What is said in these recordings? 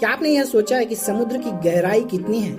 क्या आपने यह सोचा है कि समुद्र की गहराई कितनी है,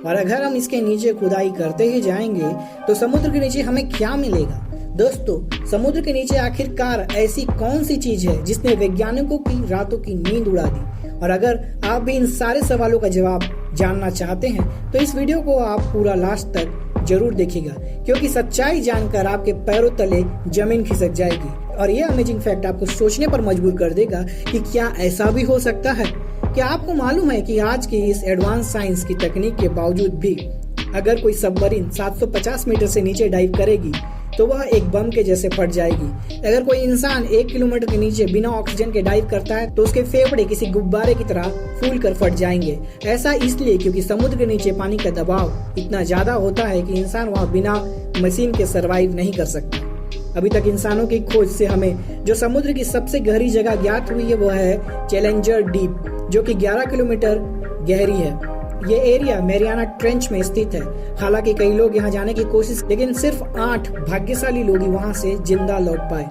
और अगर हम इसके नीचे खुदाई करते ही जाएंगे तो समुद्र के नीचे हमें क्या मिलेगा? दोस्तों, समुद्र के नीचे आखिरकार ऐसी कौन सी चीज है जिसने वैज्ञानिकों की रातों की नींद उड़ा दी? और अगर आप भी इन सारे सवालों का जवाब जानना चाहते हैं तो इस वीडियो को आप पूरा लास्ट तक जरूर देखिएगा, क्योंकि सच्चाई जानकर आपके पैरों तले जमीन खिसक जाएगी और ये अमेजिंग फैक्ट आपको सोचने पर मजबूर कर देगा कि क्या ऐसा भी हो सकता है। क्या आपको मालूम है कि आज की इस एडवांस साइंस की तकनीक के बावजूद भी अगर कोई सबमरीन 750 मीटर से नीचे डाइव करेगी तो वह एक बम के जैसे फट जाएगी। अगर कोई इंसान 1 किलोमीटर के नीचे बिना ऑक्सीजन के डाइव करता है तो उसके फेफड़े किसी गुब्बारे की तरह फूल कर फट जाएंगे। ऐसा इसलिए क्योंकि समुद्र के नीचे पानी का दबाव इतना ज्यादा होता है कि इंसान वहाँ बिना मशीन के सरवाइव नहीं कर सकता। अभी तक इंसानों की खोज से हमें जो समुद्र की सबसे गहरी जगह ज्ञात हुई है वह है चैलेंजर डीप, जो कि 11 किलोमीटर गहरी है। ये एरिया मैरियाना ट्रेंच में स्थित है। हालांकि कई लोग यहाँ जाने की कोशिश, लेकिन सिर्फ 8 भाग्यशाली लोग ही वहाँ से जिंदा लौट पाए।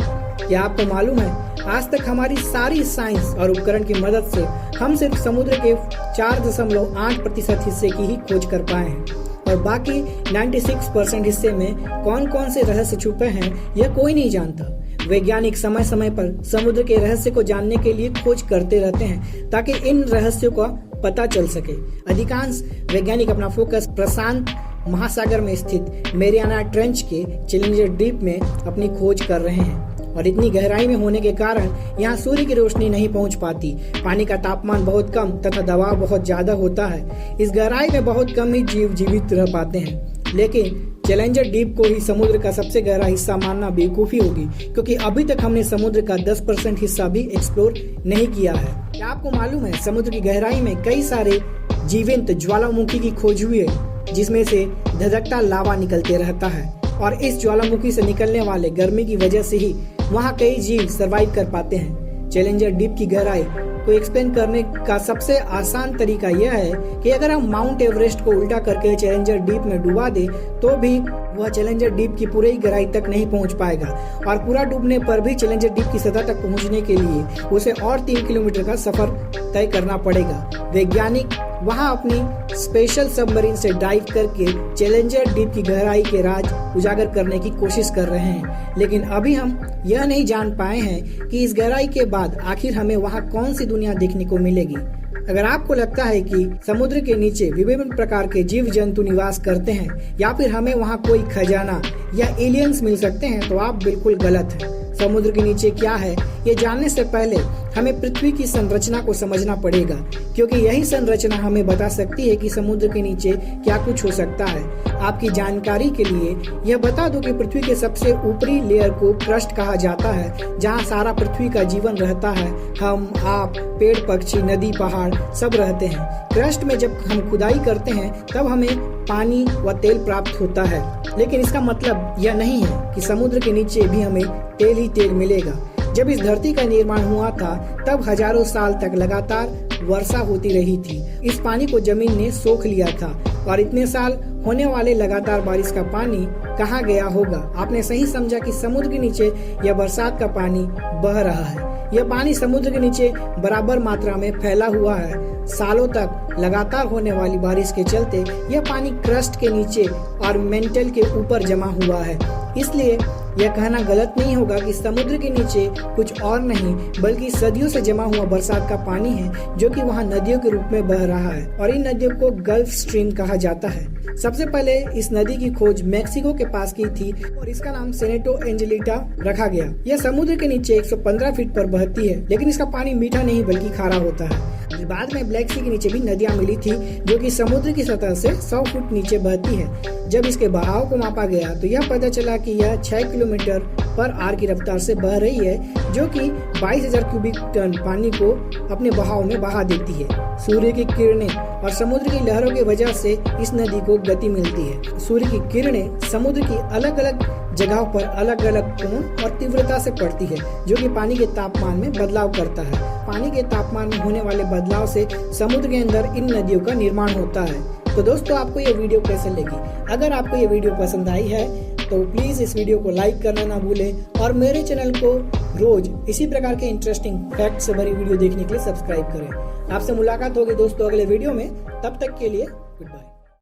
क्या आपको मालूम है, आज तक हमारी सारी साइंस और उपकरण की मदद से हम सिर्फ समुद्र के 4.8% हिस्से की ही खोज कर पाए हैं, और बाकी 96% हिस्से में कौन कौन से रहस्य छुपे हैं यह कोई नहीं जानता। वैज्ञानिक समय समय पर समुद्र के रहस्य को जानने के लिए खोज करते रहते हैं ताकि इन रहस्यों का पता चल सके। अधिकांश वैज्ञानिक अपना फोकस प्रशांत महासागर में स्थित मैरियाना ट्रेंच के चैलेंजर डीप में अपनी खोज कर रहे हैं, और इतनी गहराई में होने के कारण यहाँ सूर्य की रोशनी नहीं पहुँच पाती। पानी का तापमान बहुत कम तथा दबाव बहुत ज्यादा होता है। इस गहराई में बहुत कम ही जीव जीवित रह पाते हैं, लेकिन चैलेंजर डीप को ही समुद्र का सबसे गहरा हिस्सा मानना बेवकूफी होगी, क्योंकि अभी तक हमने समुद्र का 10% हिस्सा भी एक्सप्लोर नहीं किया है। क्या आपको मालूम है, समुद्र की गहराई में कई सारे जीवंत ज्वालामुखी की खोज हुई है, जिसमें से धधकता लावा निकलते रहता है, और इस ज्वालामुखी से निकलने वाले गर्मी की वजह से ही वहाँ कई जीव सर्वाइव कर पाते हैं। चैलेंजर डीप की गहराई को एक्सप्लेन करने का सबसे आसान तरीका यह है कि अगर हम माउंट एवरेस्ट को उल्टा करके चैलेंजर डीप में डुबा दे तो भी वह चैलेंजर डीप की पूरी गहराई तक नहीं पहुंच पाएगा, और पूरा डूबने पर भी चैलेंजर डीप की सतह तक पहुंचने के लिए उसे और 3 किलोमीटर का सफर तय करना पड़ेगा। वैज्ञानिक वहां अपनी स्पेशल सबमरीन से डाइव करके चैलेंजर डीप की गहराई के राज उजागर करने की कोशिश कर रहे हैं, लेकिन अभी हम यह नहीं जान पाए हैं कि इस गहराई के बाद आखिर हमें वहां कौन सी दुनिया देखने को मिलेगी। अगर आपको लगता है कि समुद्र के नीचे विभिन्न प्रकार के जीव जंतु निवास करते हैं या फिर हमें वहाँ कोई खजाना या एलियंस मिल सकते हैं तो आप बिल्कुल गलत हैं। समुद्र के नीचे क्या है ये जानने से पहले हमें पृथ्वी की संरचना को समझना पड़ेगा, क्योंकि यही संरचना हमें बता सकती है कि समुद्र के नीचे क्या कुछ हो सकता है। आपकी जानकारी के लिए यह बता दूं कि पृथ्वी के सबसे ऊपरी लेयर को क्रस्ट कहा जाता है, जहां सारा पृथ्वी का जीवन रहता है। हम, आप, पेड़, पक्षी, नदी, पहाड़ सब रहते हैं। क्रस्ट में जब हम खुदाई करते हैं तब हमें पानी व तेल प्राप्त होता है, लेकिन इसका मतलब यह नहीं है कि समुद्र के नीचे भी हमें तेल ही तेल मिलेगा। जब इस धरती का निर्माण हुआ था तब हजारों साल तक लगातार वर्षा होती रही थी। इस पानी को जमीन ने सोख लिया था, और इतने साल होने वाले लगातार बारिश का पानी कहाँ गया होगा? आपने सही समझा कि समुद्र के नीचे यह बरसात का पानी बह रहा है। यह पानी समुद्र के नीचे बराबर मात्रा में फैला हुआ है। सालों तक लगातार होने वाली बारिश के चलते यह पानी क्रस्ट के नीचे और मेंटल के ऊपर जमा हुआ है। इसलिए यह कहना गलत नहीं होगा कि समुद्र के नीचे कुछ और नहीं बल्कि सदियों से जमा हुआ बरसात का पानी है, जो कि वहाँ नदियों के रूप में बह रहा है, और इन नदियों को गल्फ स्ट्रीम कहा जाता है। सबसे पहले इस नदी की खोज मेक्सिको के पास की थी और इसका नाम सेनेटो एंजेलिटा रखा गया। यह समुद्र के नीचे 115 फीट पर बहती है, लेकिन इसका पानी मीठा नहीं बल्कि खारा होता है। बाद में ब्लैक सी के नीचे भी नदियां मिली थी, जो कि समुद्र की सतह से 100 फुट नीचे बहती है। जब इसके बहाव को मापा गया तो यह पता चला कि यह 6 किलोमीटर पर आवर की रफ्तार से बह रही है, जो कि 22,000 क्यूबिक टन पानी को अपने बहाव में बहा देती है। सूर्य की किरणें और समुद्र की लहरों की वजह से इस नदी को गति मिलती है। सूर्य की किरणें समुद्र की अलग अलग जगहों पर अलग अलग कोण और तीव्रता से पड़ती है, जो कि पानी के तापमान में बदलाव करता है। पानी के तापमान में होने वाले बदलाव से समुद्र के अंदर इन नदियों का निर्माण होता है। तो दोस्तों, आपको ये वीडियो कैसे लगी? अगर आपको ये वीडियो पसंद आई है तो प्लीज़ इस वीडियो को लाइक करना ना भूलें और मेरे चैनल को रोज इसी प्रकार के इंटरेस्टिंग फैक्ट से भरी वीडियो देखने के लिए सब्सक्राइब करें। आपसे मुलाकात होगी दोस्तों अगले वीडियो में, तब तक के लिए गुड बाय।